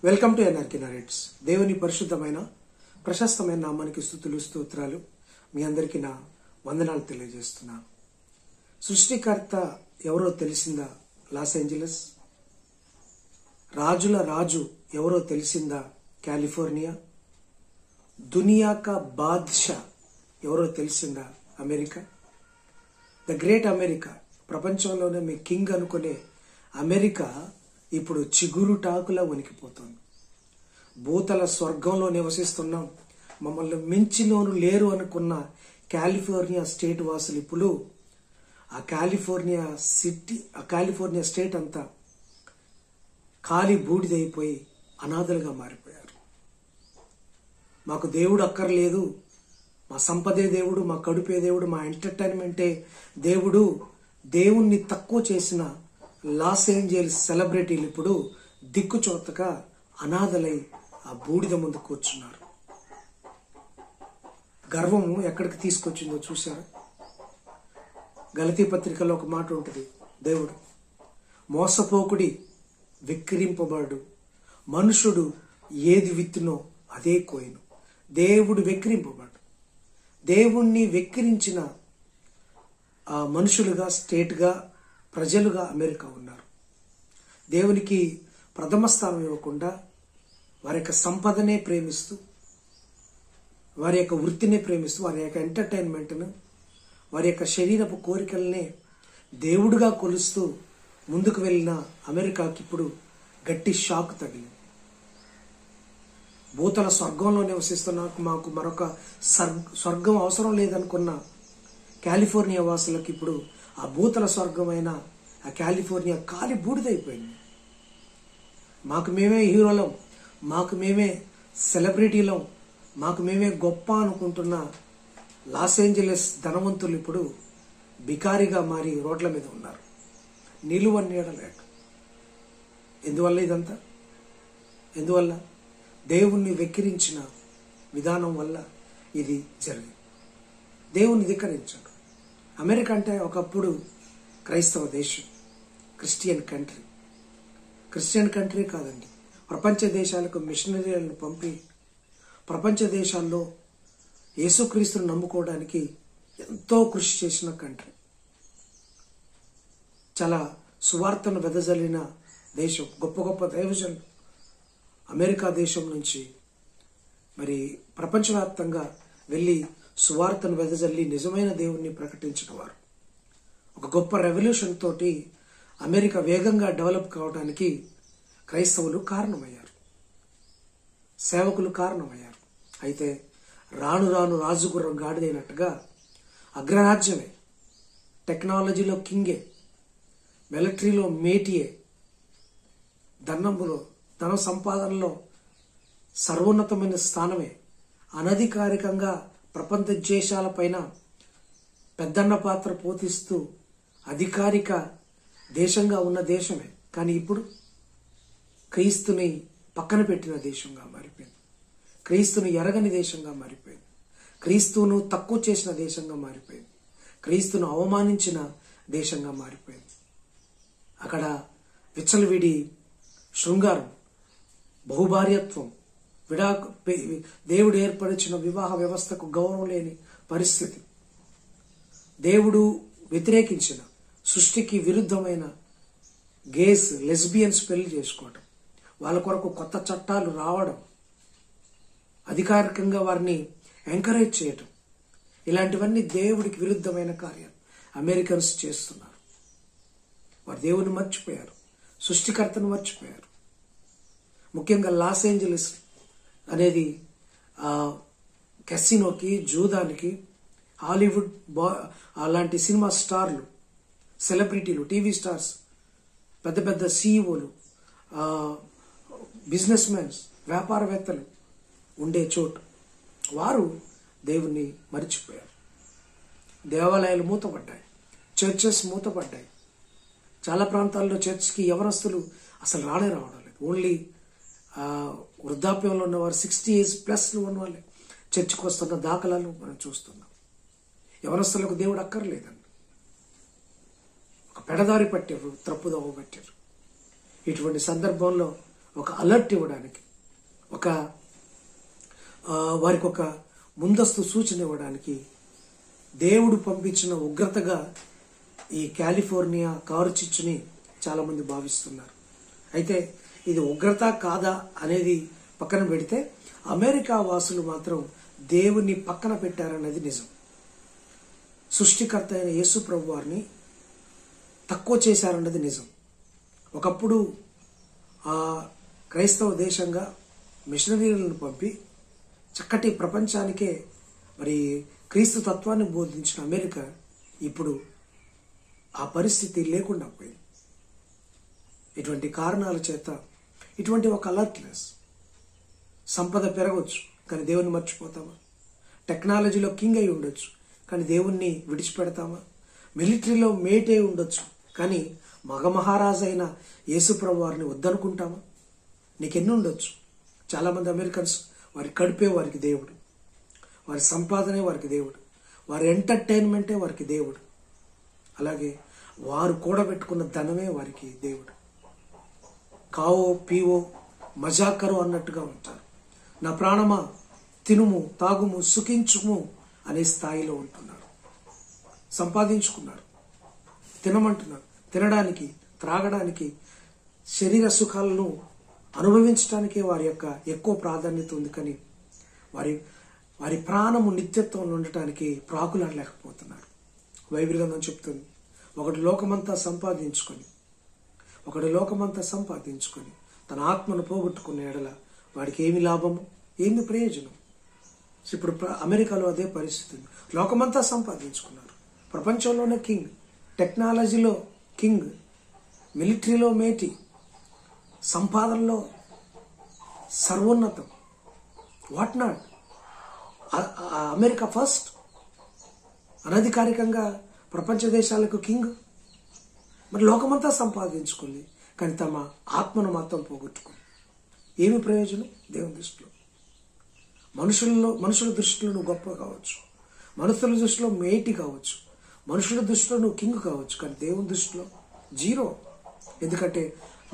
Welcome to NRK narrates. దేవుని పరిశుద్ధమైన ప్రశస్తమైన నామానికి స్తుతులు స్తోత్రాలు. మీ అందరికీ నా వందనాలు తెలియజేస్తున్నాను. సృష్టికర్త ఎవరో తెలిసిందా? Los Angeles. రాజుల రాజు ఎవరో తెలిసిందా? కాలిఫోర్నియా. దునియా కా బాద్షా ఎవరో తెలిసిందా? అమెరికా. ద గ్రేట్ అమెరికా, ప్రపంచంలోనే మీ కింగ్ అనుకునే అమెరికా ఇప్పుడు చిగురుటాకులా వణికిపోతుంది. భూతల స్వర్గంలో నివసిస్తున్నాం, మమ్మల్ని మించినోరు లేరు అనుకున్న కాలిఫోర్నియా స్టేట్ వాసులు ఇప్పుడు ఆ కాలిఫోర్నియా స్టేట్ అంతా ఖాళీ బూడిదైపోయి అనాథలుగా మారిపోయారు. మాకు దేవుడు అక్కర్లేదు, మా సంపదే దేవుడు, మా కడుపే దేవుడు, మా ఎంటర్టైన్మెంటే దేవుడు, దేవుణ్ణి తక్కువ చేసిన లాస్ ఏంజల్స్ సెలబ్రిటీలు ఇప్పుడు దిక్కుచోతగా అనాథలై ఆ బూడిద ముందు కూర్చున్నారు. గర్వము ఎక్కడికి తీసుకొచ్చిందో చూశారు. గలతీ పత్రికలో ఒక మాట ఉంటుంది, దేవుడు మోసపోకుడి, వెక్కిరింపబడు, మనుషుడు ఏది విత్తునో అదే కోయను. దేవుడు వెక్కిరింపబడు. దేవుణ్ణి వెక్కిరించిన ఆ మనుషులుగా, స్టేట్గా, ప్రజలుగా అమెరికా ఉన్నారు. దేవునికి ప్రథమ స్థానం ఇవ్వకుండా వారి యొక్క సంపదనే ప్రేమిస్తూ, వారి యొక్క వృత్తిని ప్రేమిస్తూ, వారి యొక్క ఎంటర్టైన్మెంట్ను, వారి యొక్క శరీరపు కోరికలనే దేవుడిగా కొలుస్తూ ముందుకు వెళ్ళిన అమెరికాకి ఇప్పుడు గట్టి షాక్ తగిలింది. భూతల స్వర్గంలో నివసిస్తున్న మాకు మరొక స్వర్గం అవసరం లేదనుకున్న కాలిఫోర్నియా వాసులకు ఇప్పుడు ఆ భూతల స్వర్గమైన ఆ కాలిఫోర్నియా కాలి బూడిదైపోయింది. మాకు మేమే హీరోలం, మాకు మేమే సెలబ్రిటీలం, మాకు మేమే గొప్ప అనుకుంటున్న లాస్ ఏంజలస్ ధనవంతులు ఇప్పుడు బికారిగా మారి రోడ్ల మీద ఉన్నారు, నిలువ నీడలేక. ఎందువల్ల ఇదంతా? ఎందువల్ల? దేవుణ్ణి వెక్కిరించిన విధానం వల్ల ఇది జరిగింది. దేవుణ్ణి ధిక్కరించాడు. అమెరికా అంటే ఒకప్పుడు క్రైస్తవ దేశం, క్రిస్టియన్ కంట్రీ. క్రిస్టియన్ కంట్రీ కాదండి, ప్రపంచ దేశాలకు మిషనరీలను పంపి ప్రపంచ దేశాల్లో యేసుక్రీస్తును నమ్ముకోవడానికి ఎంతో కృషి చేసిన కంట్రీ. చాలా సువార్తను వెదజల్లిన దేశం. గొప్ప గొప్ప దైవజనులు అమెరికా దేశం నుంచి మరి ప్రపంచవ్యాప్తంగా వెళ్ళి సువార్తను వెదజల్లి నిజమైన దేవుణ్ణి ప్రకటించిన వారు. ఒక గొప్ప రెవల్యూషన్ తోటి అమెరికా వేగంగా డెవలప్ కావడానికి క్రైస్తవులు కారణమయ్యారు, సేవకులు కారణమయ్యారు. అయితే రాను రాను రాజుగుర్రం గాడిదైనట్టుగా అగ్రరాజ్యమే, టెక్నాలజీలో కింగే, మిలిటరీలో మేటియే, ధన సంపాదనలో సర్వోన్నతమైన స్థానమే, అనధికారికంగా ప్రపంచ దేశాలపైన పెద్దన్న పాత్ర పోషిస్తూ అధికారిక దేశంగా ఉన్న దేశమే. కానీ ఇప్పుడు క్రీస్తుని పక్కన పెట్టిన దేశంగా మారిపోయింది, క్రీస్తుని ఎరగని దేశంగా మారిపోయింది, క్రీస్తును తక్కువ చేసిన దేశంగా మారిపోయింది, క్రీస్తును అవమానించిన దేశంగా మారిపోయింది. అక్కడ విచ్చలవిడి శృంగారం, బహుభార్యత్వం, దేవుడు ఏర్పరిచిన వివాహ వ్యవస్థకు గౌరవం లేని పరిస్థితి, దేవుడు వ్యతిరేకించిన సృష్టికి విరుద్ధమైన గేస్, లెస్బియన్స్ పెళ్లి చేసుకోవడం, వాళ్ళ కొరకు కొత్త చట్టాలు రావడం, అధికారికంగా వారిని ఎంకరేజ్ చేయటం, ఇలాంటివన్నీ దేవుడికి విరుద్ధమైన కార్యాలు అమెరికన్స్ చేస్తున్నారు. వారు దేవుని మర్చిపోయారు, సృష్టికర్తను మర్చిపోయారు. ముఖ్యంగా లాస్ ఏంజలస్ అనేది కెసినోకి, జూదానికి, హాలీవుడ్ అలాంటి సినిమా స్టార్లు, సెలబ్రిటీలు, టీవీ స్టార్స్, పెద్ద పెద్ద సీఈఓలు, బిజినెస్ మ్యాన్స్, వ్యాపారవేత్తలు ఉండే చోటు. వారు దేవుణ్ణి మరిచిపోయారు. దేవాలయాలు మూతపడ్డాయి, చర్చెస్ మూతపడ్డాయి. చాలా ప్రాంతాల్లో చర్చ్కి యవనస్తులు అసలు రావడం లేదు. ఓన్లీ వృద్ధాప్యంలో ఉన్నవారు, 60 years ప్లస్ ఉన్న వాళ్ళే చర్చికి వస్తున్న దాఖలాలు మనం చూస్తున్నాం. యవనస్తులకు దేవుడు అక్కర్లేదండి. ఒక పెడదారి పట్టారు, తప్పుదోవ పట్టారు. ఇటువంటి సందర్భంలో ఒక అలర్ట్ ఇవ్వడానికి, వారికి ఒక ముందస్తు సూచన ఇవ్వడానికి దేవుడు పంపించిన ఉగ్రతగా ఈ కాలిఫోర్నియా కారు చిచ్చుని చాలా మంది భావిస్తున్నారు. అయితే ఇది ఉగ్రత కాదా అనేది పక్కన పెడితే అమెరికా వాసులు మాత్రం దేవుని పక్కన పెట్టారన్నది నిజం. సృష్టికర్త అయిన యేసు ప్రభు వారిని తక్కువ చేశారన్నది నిజం. ఒకప్పుడు ఆ క్రైస్తవ దేశంగా మిషనరీలను పంపి చక్కటి ప్రపంచానికే మరి క్రీస్తు తత్వాన్ని బోధించిన అమెరికా ఇప్పుడు ఆ పరిస్థితి లేకుండా పోయింది. ఇటువంటి కారణాల చేత ఇటువంటి ఒక అలర్ట్నెస్, సంపద పెరగవచ్చు కానీ దేవుని మర్చిపోతామా? టెక్నాలజీలో కింగ్ అయి ఉండొచ్చు కానీ దేవుణ్ణి విడిచిపెడతామా? మిలిటరీలో మేట్ అయి ఉండొచ్చు కానీ మగ మహారాజు అయిన యేసుప్రభు వారిని వద్దనుకుంటామా? నీకెన్ని ఉండొచ్చు. చాలామంది అమెరికన్స్ వారి కడుపే వారికి దేవుడు, వారి సంపాదనే వారికి దేవుడు, వారి ఎంటర్టైన్మెంటే వారికి దేవుడు, అలాగే వారు కూడబెట్టుకున్న ధనమే వారికి దేవుడు. కావో పీవో మజాకరు అన్నట్టుగా ఉంటారు. నా ప్రాణమా తినుము తాగుము సుఖించుము అనే స్థాయిలో ఉంటున్నారు. సంపాదించుకున్నారు, తినమంటున్నారు. తినడానికి, త్రాగడానికి, శరీర సుఖాలను అనుభవించడానికే వారి యొక్క ఎక్కువ ప్రాధాన్యత ఉంది. కానీ వారి ప్రాణము నిత్యత్వంలో ఉండటానికి ప్రాకులాడలేకపోతున్నారు. బైబిల్ గ్రంథం చెప్తుంది, ఒకడు లోకమంతా సంపాదించుకొని తన ఆత్మను పోగొట్టుకునే ఎడల వాడికి ఏమి లాభము, ఏమి ప్రయోజనం? ఇప్పుడు అమెరికాలో అదే పరిస్థితి. లోకమంతా సంపాదించుకున్నారు, ప్రపంచంలోనే కింగ్, టెక్నాలజీలో కింగ్, మిలిటరీలో మేటి, సంపాదనలో సర్వోన్నతం. What not? అమెరికా ఫస్ట్, అనధికారికంగా ప్రపంచ దేశాలకు కింగ్. మరి లోకమంతా సంపాదించుకుంది కానీ తమ ఆత్మను మాత్రం పోగొట్టుకుంది. ఏమి ప్రయోజనం దేవుని దృష్టిలో? మనుషుల దృష్టిలో నువ్వు గొప్ప కావచ్చు, మనుషుల దృష్టిలో మేటి కావచ్చు, మనుషుల దృష్టిలో నువ్వు కింగ్ కావచ్చు, కానీ దేవుని దృష్టిలో జీరో. ఎందుకంటే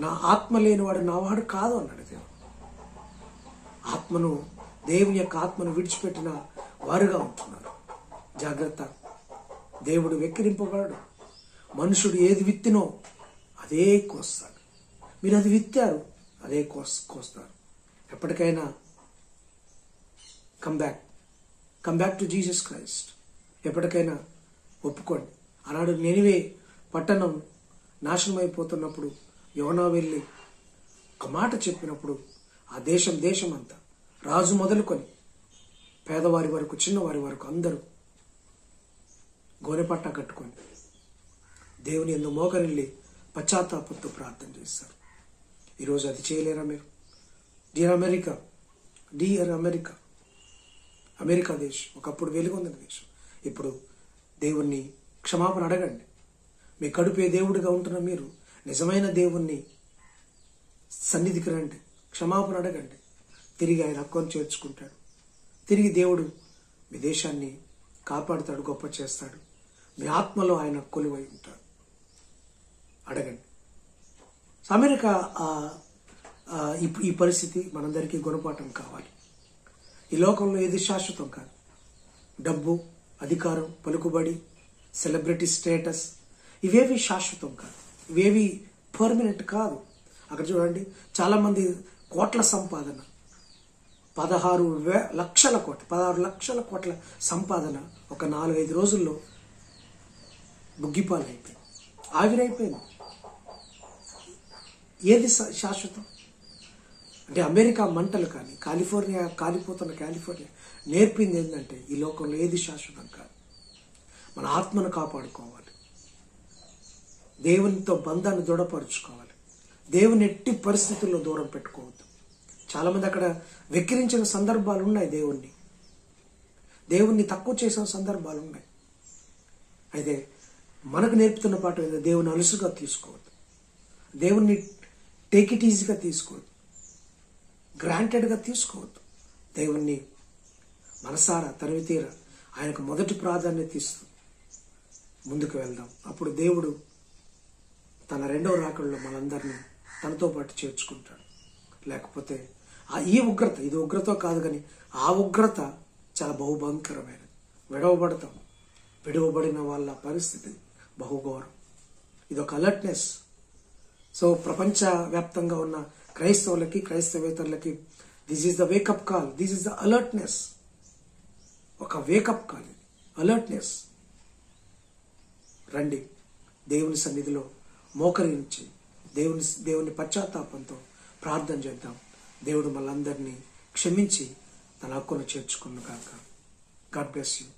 నా ఆత్మ లేనివాడు నావాడు కాదు అన్నాడు దేవుడు. దేవుని యొక్క ఆత్మను విడిచిపెట్టిన వారుగా ఉంటున్నారు. జాగ్రత్త, దేవుడు వెక్కిరింపబడడు. మనుషుడు ఏది విత్తినో అదే కోస్తాడు. మీరు అది విత్తారు, అదే కోస్తారు. ఎప్పటికైనా come back to Jesus Christ. ఎప్పటికైనా ఒప్పుకోండి. ఆనాడు నినివే పట్టణం నాశనం అయిపోతున్నప్పుడు యోనా వెళ్ళి ఒక మాట చెప్పినప్పుడు ఆ దేశం అంతా, రాజు మొదలుకొని పేదవారి వరకు, చిన్నవారి వరకు అందరూ గోనెపట్ట కట్టుకొని దేవుని యందు మోకరిల్లి పశ్చాత్తాపంతో ప్రార్థన చేస్తారు. ఈరోజు అది చేయలేరా మీరు? డియర్ అమెరికా దేశం ఒకప్పుడు వెలుగొందిన దేశం. ఇప్పుడు దేవుణ్ణి క్షమాపణ అడగండి. మీ కడుపే దేవుడిగా ఉంటున్న మీరు నిజమైన దేవుణ్ణి సన్నిధికి రండి, క్షమాపణ అడగండి. తిరిగి ఆయన హక్కును చేర్చుకుంటాడు. తిరిగి దేవుడు మీ దేశాన్ని కాపాడుతాడు, గొప్ప చేస్తాడు. మీ ఆత్మలో ఆయన కొలువై ఉంటాడు. అడగండి. అమెరికా ఈ పరిస్థితి మనందరికీ గుణపాఠం కావాలి. ఈ లోకంలో ఏది శాశ్వతం కాదు. డబ్బు, అధికారం, పలుకుబడి, సెలబ్రిటీ స్టేటస్ ఇవేవి శాశ్వతం కాదు, ఇవేవి పర్మనెంట్ కాదు. అక్కడ చూడండి, చాలా మంది కోట్ల సంపాదన, 16 లక్షల కోట్ల సంపాదన ఒక 4-5 రోజుల్లో బుగ్గిపాలైపోయింది, ఆవిరైపోయింది. ఏది శాశ్వతం? అంటే అమెరికా మంటలు కానీ, కాలిపోతున్న కాలిఫోర్నియా నేర్పింది ఏంటంటే ఈ లోకంలో ఏది శాశ్వతం కాదు. మన ఆత్మను కాపాడుకోవాలి, దేవునితో బంధాన్ని దృఢపరుచుకోవాలి, దేవుని ఎట్టి పరిస్థితుల్లో దూరం పెట్టుకోవద్దు. చాలా మంది అక్కడ వెక్కిరించిన సందర్భాలు ఉన్నాయి, దేవుణ్ణి తక్కువ చేసిన సందర్భాలు ఉన్నాయి. అయితే మనకు నేర్పుతున్న పాఠం ఏదో, దేవుని అలుసుగా తీసుకోవద్దు, దేవుణ్ణి టేక్ ఇట్ ఈజీగా తీసుకోవద్దు, గ్రాంటెడ్గా తీసుకోవద్దు. దేవుణ్ణి మనసారా తనివితీరా ఆయనకు మొదటి ప్రాధాన్యత ఇస్తూ ముందుకు వెళ్దాం. అప్పుడు దేవుడు తన రెండవ రాకడలో మనందరినీ తనతో పాటు చేర్చుకుంటాడు. లేకపోతే ఈ ఉగ్రత, ఇది ఉగ్రత కాదు కానీ ఆ ఉగ్రత చాలా బహుభయంకరమైనది. విడవబడతాం. విడవబడిన వాళ్ళ పరిస్థితి బహుఘోరం. ఇదొక అలర్ట్నెస్. సో ప్రపంచ వ్యాప్తంగా ఉన్న క్రైస్తవులకి, క్రైస్తవేతరులకి this is the wake up call, this is the alertness. ఒక వేకప్ కాల్, ఇది అలర్ట్నెస్. రండి, దేవుని సన్నిధిలో మోకరించి దేవుని పశ్చాత్తాపంతో ప్రార్థన చేద్దాం. దేవుడు మనందరినీ క్షమించి తన హక్కును చేర్చుకును గాక. God bless you.